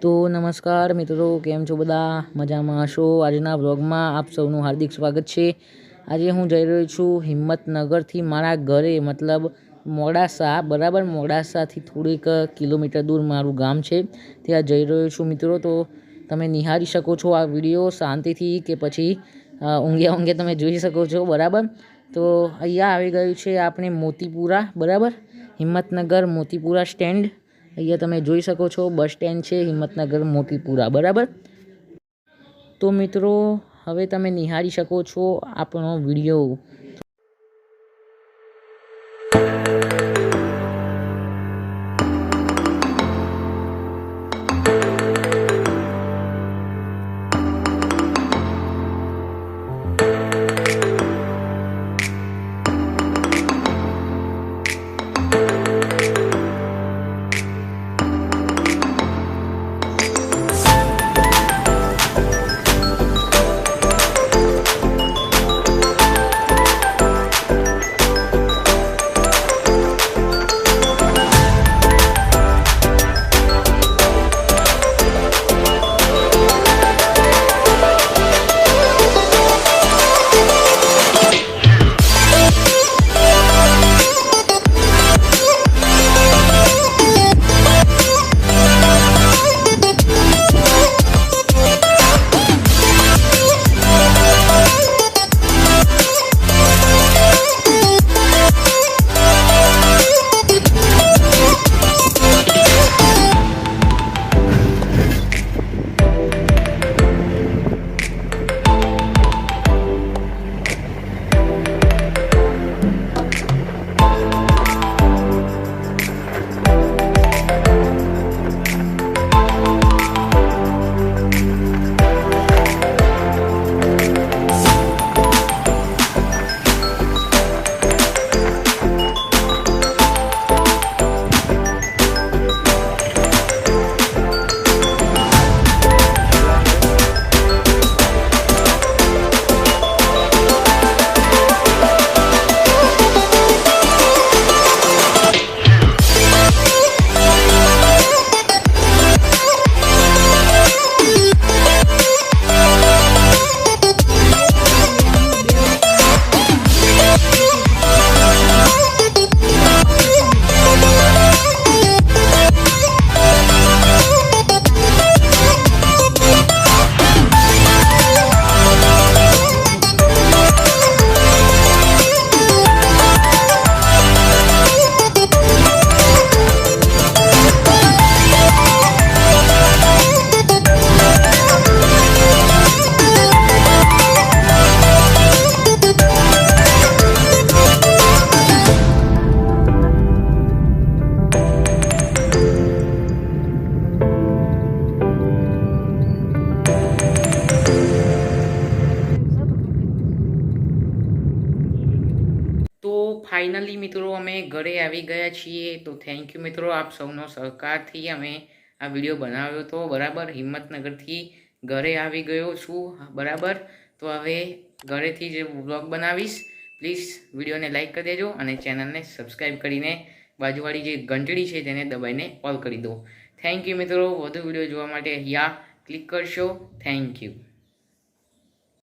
તો નમસ્કાર મિત્રો, કેમ છો બધા? મજામાં હશો? આજના વ્લોગમાં આપ સૌનું હાર્દિક સ્વાગત છે। આજે હું જઈ રહ્યો છું હિંમતનગરથી મારા ઘરે, મતલબ મોડાસા, બરાબર। મોડાસાથી થોડીક કિલોમીટર દૂર મારું ગામ છે, ત્યાં જઈ રહ્યો છું મિત્રો। તો તમે નિહાળી શકો છો આ વિડીયો શાંતિથી, કે પછી ઊંઘે તમે જોઈ શકો છો, બરાબર। તો અહીંયા આવી ગયું છે આપણે મોતીપુરા, બરાબર। હિંમતનગર મોતીપુરા સ્ટેન્ડ અહીંયા તમે જોઈ શકો છો, બસ સ્ટેન્ડ છે હિંમતનગર મોતીપુરા, બરાબર। તો મિત્રો હવે તમે નિહાળી શકો છો આપણો વિડીયો। તો ફાઇનલી મિત્રો અમે ઘરે આવી ગયા છીએ। તો થેન્ક યુ મિત્રો, આપ સૌનો સહકારથી અમે આ વિડીયો બનાવ્યો હતો, બરાબર। હિંમતનગરથી ઘરે આવી ગયો છું, બરાબર। તો હવે ઘરેથી જ વ્લોગ બનાવીશ। પ્લીઝ વિડીયોને લાઇક કરી દેજો અને ચેનલને સબસ્ક્રાઈબ કરીને બાજુવાળી જે ઘંટડી છે તેને દબાઈને ઓલ કરી દો। થેન્ક યુ મિત્રો, વધુ વિડીયો જોવા માટે અહીંયા ક્લિક કરશો। Thank you.